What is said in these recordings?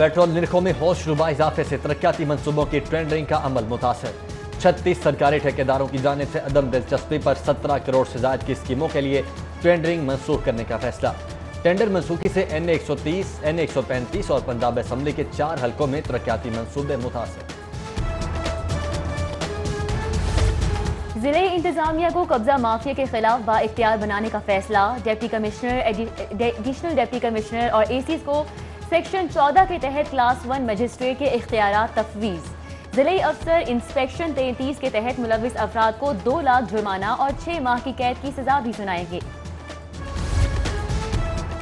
Petrol निर्खों में होशरुबा इजाफे से तरक्याती मंसूबों की टेंडरिंग का अमल मुतासर। 36 सरकारी ठेकेदारों की जानिब से अदम दिलचस्पी पर 17 करोड़ से ज्यादा की स्कीमों के लिए टेंडरिंग मनसूख करने का फैसला। टेंडर मनसूखी से NA 130, NA 135 और पंजाब असम्बली के 4 हलकों में तरक्याती मंसूबे मुतासर। जिले इंतजामिया को कब्जा माफिया के खिलाफ बाइख्तियार बनाने का फैसला। Deputy commissioner, additional deputy commissioner और ACs को सेक्शन 14 के तहत क्लास 1 मजिस्ट्रेट के इख्तियारात तफवीज़। जिले अफसर इंस्पेक्शन 33 के तहत मुलविस अफराद को 2 लाख जुर्माना और 6 माह की कैद की सजा भी सुनाएंगे।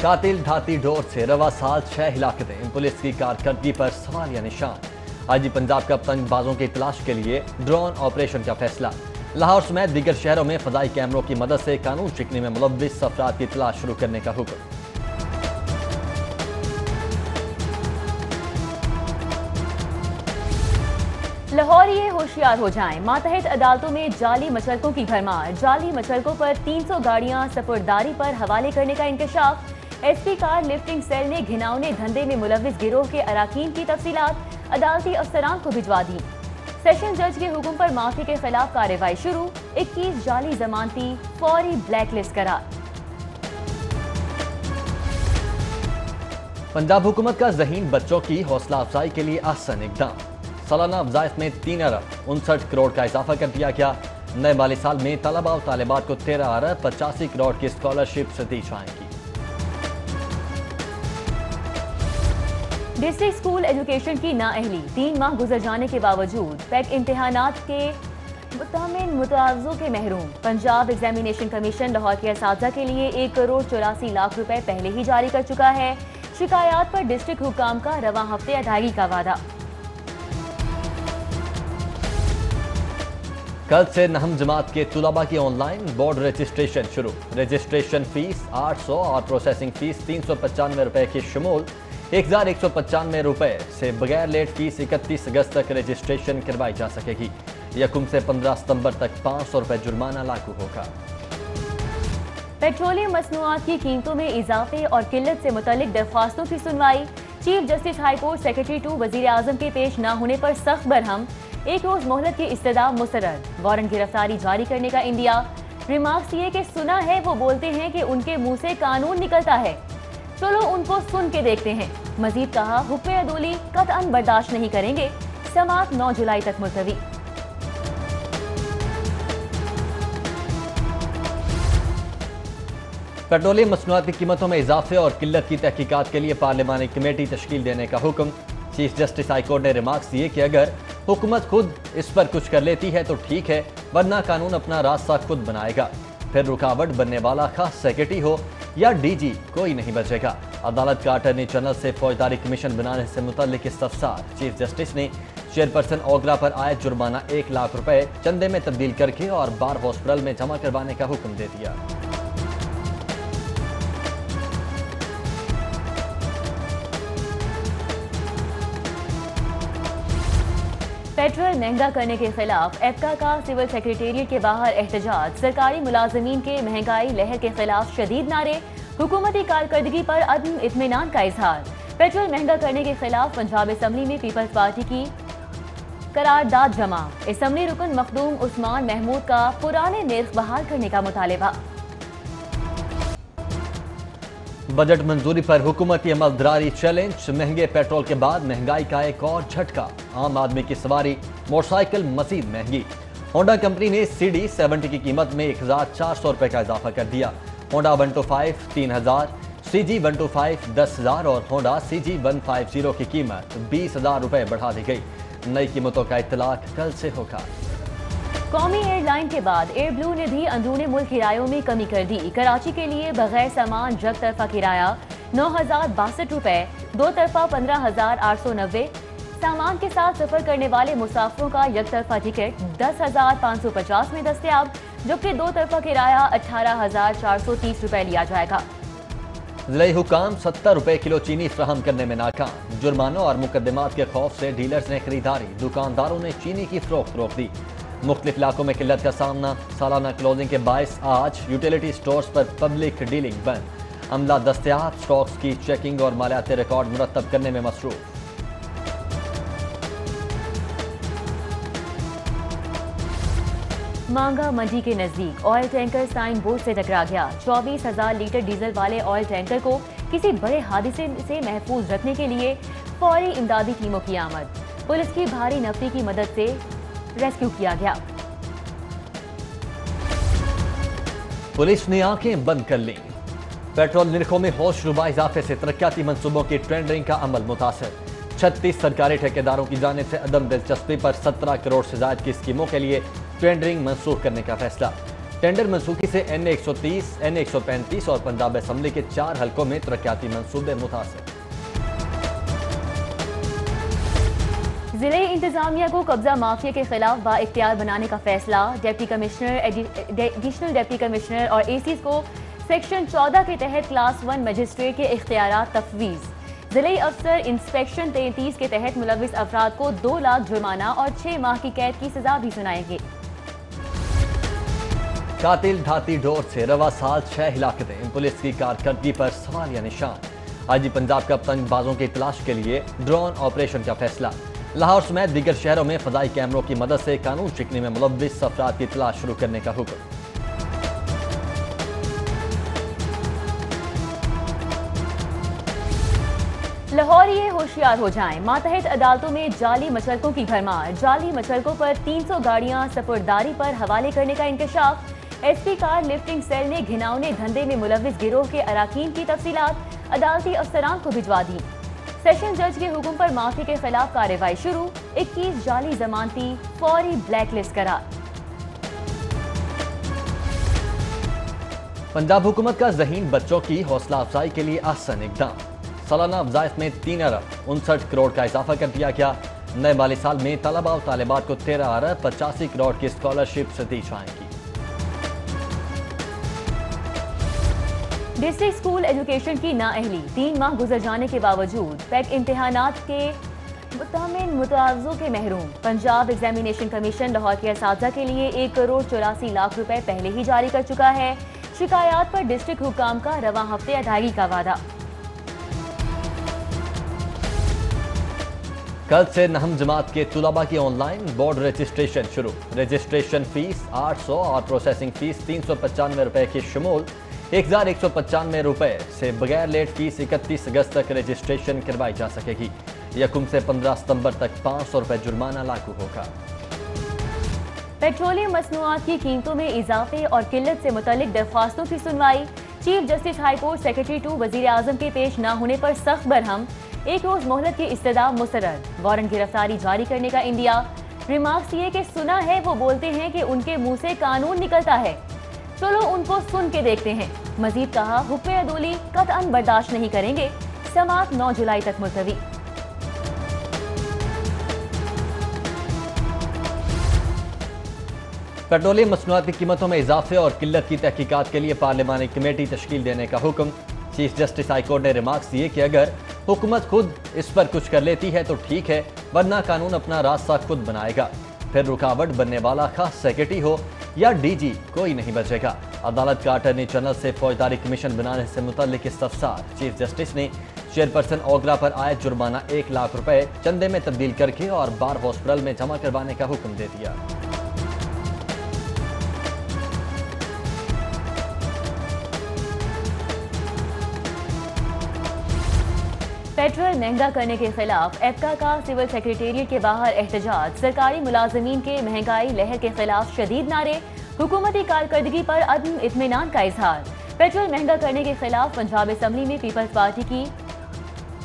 कातिल ढाती डोर से रवा साल 6 हिलाकतें, पुलिस की कारकर्दगी पर सवाल या निशान। IG पंजाब का पतंगबाजों की तलाश के लिए ड्रोन ऑपरेशन का फैसला। लाहौर समेत दीगर शहरों में फजाई कैमरों की मदद से कानून शिकनी में मुलव्विस अफराद की तलाश शुरू करने का हुक्म। लाहौरिये होशियार हो जाएं, मातहत अदालतों में जाली मचलकों की भरमार। जाली मचलकों पर 300 गाड़ियां सपुर्दारी पर हवाले करने का इंकशाफ। SP कार लिफ्टिंग सेल ने घिनौने धंधे में मुलव्विस गिरोह के अराकीन की तफसीलात अदालती अफसरान को भिजवा दी। सेशन जज के हुक्म पर माफी के खिलाफ कार्रवाई शुरू। 21 जाली जमानती फौरी ब्लैकलिस्ट करार। पंजाब हुकूमत का ज़हीन बच्चों की हौसला अफजाई के लिए आसान इकदाम। सालाना अफजाइश में 3 अरब 59 करोड़ का इजाफा कर दिया गया। नए माली साल में तलबा और तालिबात को 13 अरब 85 करोड़ की स्कॉलरशिप से दी जाएंगी। डिस्ट्रिक्ट स्कूल एजुकेशन की नाअहली 3 माह गुजर जाने के बावजूद पैक इम्तिहानात के मुतमिन मुतावज़ों के महरूम। पंजाब एग्जामिनेशन कमीशन लाहौर के असातिज़ा के लिए 1 करोड़ 84 लाख रुपए पहले ही जारी कर चुका है। शिकायत पर डिस्ट्रिक्ट हुकाम का रवां हफ्ते अदायगी का वादा। कल से नहम जमात के तुलबा की ऑनलाइन बोर्ड रजिस्ट्रेशन शुरू। रजिस्ट्रेशन फीस 800 और प्रोसेसिंग फीस 395 रुपए की शमूल 1195 रुपए से बगैर लेट फीस 31 अगस्त तक रजिस्ट्रेशन करवाई जा सकेगी। यकम से 15 सितंबर तक 500 रुपए जुर्माना लागू होगा। पेट्रोलियम मसनूआत की कीमतों में इजाफे और किल्लत से मुतल्लिक दरख्वास्तों की सुनवाई। Chief justice high court secretary to वजीर आजम के पेश न होने पर सख्त बरहम। 1 रोज मोहलत की इस्तदा मुसर्रर। वारंट गिरफ्तारी जारी करने का इंदिया। रिमार्क्स ये कि सुना है वो बोलते हैं कि उनके मुंह से कानून निकलता है। चलो उनको सुन के देखते हैं। मजीद कहा, हुक्म अदूली कतअन बर्दाश्त नहीं करेंगे। समाअत 9 जुलाई तक मुलतवी। पेट्रोलियम मसनूआत की कीमतों में इजाफे और किल्लत की तहकीकात के लिए पार्लिमानी कमेटी तश्कील देने का हुक्म। चीफ जस्टिस हाई कोर्ट ने रिमार्क्स दिए कि अगर हुकूमत खुद इस पर कुछ कर लेती है तो ठीक है, वरना कानून अपना रास्ता खुद बनाएगा। फिर रुकावट बनने वाला खास सेक्रेटरी हो या DG, कोई नहीं बचेगा। अदालत का अटॉर्नी जनरल से फौजदारी कमीशन बनाने से मुतल्लिक इस्तफसार। चीफ जस्टिस ने चेयरपर्सन ओगरा पर आयद जुर्माना 1 लाख रुपए चंदे में तब्दील करके और बार हॉस्पिटल में जमा करवाने का हुक्म दे दिया। पेट्रोल महंगा करने के खिलाफ एप्का का सिविल सेक्रेटेरिएट के बाहर एहतजाज। सरकारी मुलाजमीन के महंगाई लहर के खिलाफ शदीद नारे। हुकूमती कारकर्दगी पर अदम इत्मीनान का इजहार। पेट्रोल महंगा करने के खिलाफ पंजाब असम्बली में पीपल्स पार्टी की करारदाद जमा। असम्बली रुकन मखदूम उस्मान महमूद का पुराने निर्ख बहाल करने का मुतालिबा। बजट मंजूरी पर हुकूमती अमलदरारी चैलेंज। महंगे पेट्रोल के बाद महंगाई का एक और झटका। आम आदमी की सवारी मोटरसाइकिल मजीद महंगी। होंडा कंपनी ने CD 70 की कीमत में 1400 रुपए का इजाफा कर दिया। होंडा 125 3000, CG 125 10,000 और होंडा CG 150 की कीमत 20,000 रुपए बढ़ा दी गई। नई कीमतों का इतलाक कल से होगा। कौमी एयरलाइन के बाद एयर ब्लू ने भी अंदरूनी मुल्क किरायों में कमी कर दी। कराची के लिए बगैर सामान जग तरफा किराया 9,062 रुपए, 2 तरफा 15,890। सामान के साथ सफर करने वाले मुसाफिरों का एक तरफा टिकट 10,550 में दस्तयाब, जबकि 2 तरफा किराया 18,430 रुपए लिया जाएगा। जिले हुकाम 70 रुपए किलो चीनी फ्राहम करने में नाकाम। जुर्मानों और मुकदमात के खौफ से डीलर्स ने खरीदारी। दुकानदारों ने चीनी की फरोख्त रोक दी। मुख्तलिफ इलाकों में किल्लत का सामना। सालाना क्लोजिंग के बायस आज यूटिलिटी स्टोर्स पर पब्लिक डीलिंग बंद। अमला दस्तयाब स्टॉक्स की चेकिंग और मालियाती रिकॉर्ड मुरतब करने में मसरूफ। مانگا منڈی کے نزدیک آئل ٹینکر سائن بورڈ سے ٹکرا گیا۔ 24,000 لیٹر ڈیزل والے آئل ٹینکر کو کسی بڑے حادثے سے محفوظ رکھنے کے لیے فوری امدادی ٹیموں کی آمد۔ پولیس کی بھاری نفری کی مدد سے ریسکیو کیا گیا۔ پولیس نے آنکھیں بند کر لیں۔ پیٹرول نرخوں میں ہوش ربا اضافے سے ترقیاتی منصوبوں کی ٹینڈرنگ کا عمل متاثر۔ 36 سرکاری ٹھیکیداروں کی جانب سے عدم دلچسپی پر 17 کروڑ سے زائد کی اسکیموں کے لیے ٹینڈرنگ منسوخ کرنے کا فیصلہ۔ ٹینڈر منسوخی سے این 130 این 135 اور پنجاب اسمبلی کے 4 حلقوں میں ترقیاتی منصوبے متاثر۔ ضلعی انتظامیہ کو قبضہ مافیا کے خلاف با اختیار بنانے کا فیصلہ۔ Deputy commissioner, additional deputy commissioner اور اے سیز کو سیکشن 14 کے تحت کلاس 1 مجسٹریٹ کے اختیارات تفویض۔ ضلعی افسر انسپیکشن 33 کے تحت ملوث افراد کو 2 لاکھ جرمانہ اور 6 ماہ کی قید کی سزا بھی سنائیں گے۔ قاتل دھاتی ڈور سے رواں سال 6 ہلاکتیں، پولیس کی کارکردگی پر سوالیہ نشان۔ آئی جی پنجاب کا پتنگ بازوں کی تلاش کے لیے ڈرون آپریشن کا فیصلہ۔ لاہور سمیت دیگر شہروں میں فضائی کیمروں کی مدد سے قانون شکنی میں ملوث افراد کی تلاش شروع کرنے کا حکم۔ لاہوریے ہوشیار ہو جائیں، ماتحت عدالتوں میں جعلی مچلکوں کی بھرمار۔ جعلی مچلکوں پر 300 گاڑیاں سپرداری پر حوالے کرنے کا انکشاف۔ ایس پی کار لفٹنگ سیل نے گھناؤنے دھندے میں ملوث گروہ کے اراکین کی تفصیلات عدالتی افسران کو بھجوا دی۔ سیشن جج کے حکم پر مافیا کے خلاف کارروائی شروع۔ 21 جعلی ضمانتی فوری بلیک لسٹ قرار۔ پنجاب حکومت کا ذہین بچوں کی حوصلہ افزائی کے لیے احسن اقدام۔ سالانہ افزائش میں 3 ارب 59 کروڑ کا اضافہ کر دیا گیا۔ نئے مالی سال میں طلباء و طالبات کو 13 ارب 85 کروڑ کی اسکالرشپ دی جائیں گی۔ ڈسٹرکٹ اسکول ایجوکیشن کی نااہلی، 3 ماہ گزر جانے کے باوجود پیک امتحانات کے متضمن متاوضوں کے محروم۔ پنجاب ایگزامینیشن کمیشن لاہور کے اساتذہ کے لیے 1 کروڑ 84 لاکھ روپے پہلے ہی جاری کر چکا ہے۔ شکایات پر ڈسٹرکٹ حکام کا رواں ہفتے ادائیگی کا وعدہ۔ کل سے 9 جماعت کے طلباء کی آن لائن بورڈ رجسٹریشن شروع۔ رجسٹریشن فیس 800 اور پروسیسنگ فیس 395 روپے کی شمول 1195 روپے سے بغیر لیٹ فیس 31 اگست تک رجسٹریشن کروائی جا سکے گی۔ 1 سے 15 ستمبر تک 500 روپے جرمانہ لاگو ہوگا۔ پیٹرولیم مصنوعات کی قیمتوں میں اضافے اور قلت سے متعلق درخواستوں کی سنوائی۔ Chief justice high court secretary 2 وزیر اعظم کے پیش نہ ہونے پر سخت برہم۔ 1 روز مہلت کی استدعا مسترد۔ وارنٹ گرفتاری جاری کرنے کا اندیا۔ ریمارکس یہ کہ سنا ہے وہ بولتے ہیں کہ ان کے منہ سے قانون نکلتا ہے، چلو ان کو سن کے دیکھتے ہیں۔ مزید کہا حکم عدولی قطعاً برداشت نہیں کریں گے۔ سماعت 9 جولائی تک ملتوی۔ پیٹرولیم مصنوعات کی قیمتوں میں اضافے اور قلت کی تحقیقات کے لیے پارلیمانی کمیٹی تشکیل دینے کا حکم۔ چیف جسٹس ہائی کورٹ نے ریمارکس دیے کہ اگر حکومت خود اس پر کچھ کر لیتی ہے تو ٹھیک ہے، ورنہ قانون اپنا راستہ خود بنائے گا۔ پھر رکاوٹ بننے والا خاص سیکرٹری ہو یا ڈی جی، کوئی نہیں بچے گا۔ عدالت کا اٹارنی جنرل سے فوجداری کمیشن بنانے سے متعلق استفسار۔ چیف جسٹس نے چیئرپرسن اوگرا پر عائد جرمانہ 1 لاکھ روپے چندے میں تبدیل کر کے اور بار ہاسپٹل میں جمع کروانے کا حکم دے دیا۔ پیٹرول مہنگا کرنے کے خلاف ایپکا کا سول سیکریٹریٹ کے باہر احتجاج۔ سرکاری ملازمین کے مہنگائی لہر کے خلاف شدید نعرے۔ حکومتی کارکردگی پر عدم اطمینان کا اظہار۔ پیٹرول مہنگا کرنے کے خلاف پنجاب اسمبلی میں پیپلز پارٹی کی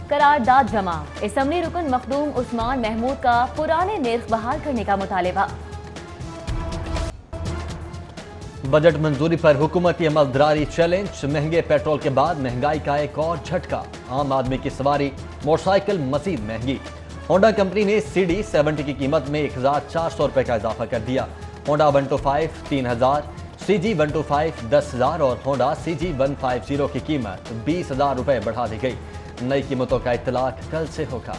قرارداد جمع۔ اسمبلی رکن مخدوم عثمان محمود کا پرانے نرخ بحال کرنے کا مطالبہ۔ بجٹ منظوری پر حکومتی عمل دراری چیلنج۔ مہنگے پیٹرول کے بعد مہنگائی کا ایک اور جھٹکا۔ عام آدمی کی سواری، موٹر سائیکل مزید مہنگی۔ ہونڈا کمپنی نے سی ڈی 70 کی قیمت میں 1400 روپے کا اضافہ کر دیا۔ ہونڈا 125 3000، سی جی 125 10,000 اور ہونڈا سی جی 150 کی قیمت 20,000 روپے بڑھا دی گئی۔ نئی قیمتوں کا اطلاق کل سے ہوگا۔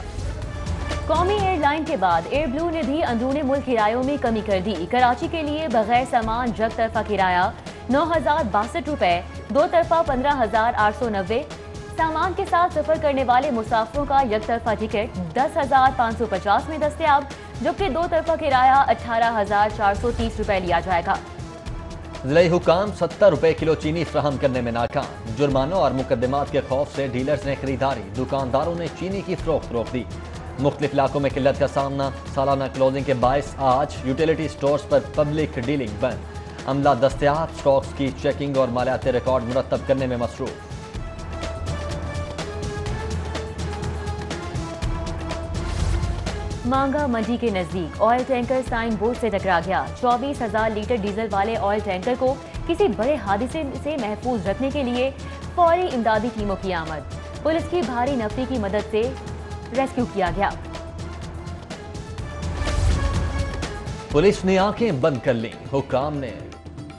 قومی ایئر لائن کے بعد ایئر بلو نے بھی اندرون ملک کرایوں میں کمی کر دی۔ کراچی کے لیے بغیر سامان یک طرفہ کرایہ 9,062 روپے، 2 طرفہ 15,890۔ سامان کے ساتھ سفر کرنے والے مسافروں کا یک طرفہ ٹکٹ 10,550 میں دستیاب۔ जबकि दो तरफा किराया 18,430 रुपए लिया जाएगा। ज़िला हुकाम 70 रुपए किलो चीनी फ्राहम करने में नाकाम। जुर्मानों और मुकदमात के खौफ से डीलर्स ने खरीदारी, दुकानदारों ने चीनी की फरोख्त रोक दी। मुख्तलिफ इलाकों में किल्लत का सामना, सालाना क्लोजिंग के बायस आज यूटिलिटी स्टोर्स पर पब्लिक डीलिंग बंद। अमला दस्तयाब, स्टॉक्स की चेकिंग और मालियाती रिकॉर्ड मुरतब करने में मसरूफ। मांगा मंडी के नजदीक ऑयल टैंकर साइन बोर्ड से टकरा गया। 24,000 लीटर डीजल वाले ऑयल टैंकर को किसी बड़े हादसे से महफूज रखने के लिए फौरी इमदादी टीमों की आमद। पुलिस की भारी नफरी की मदद से रेस्क्यू किया गया। पुलिस ने आंखें बंद कर लीं, हुक्काम ने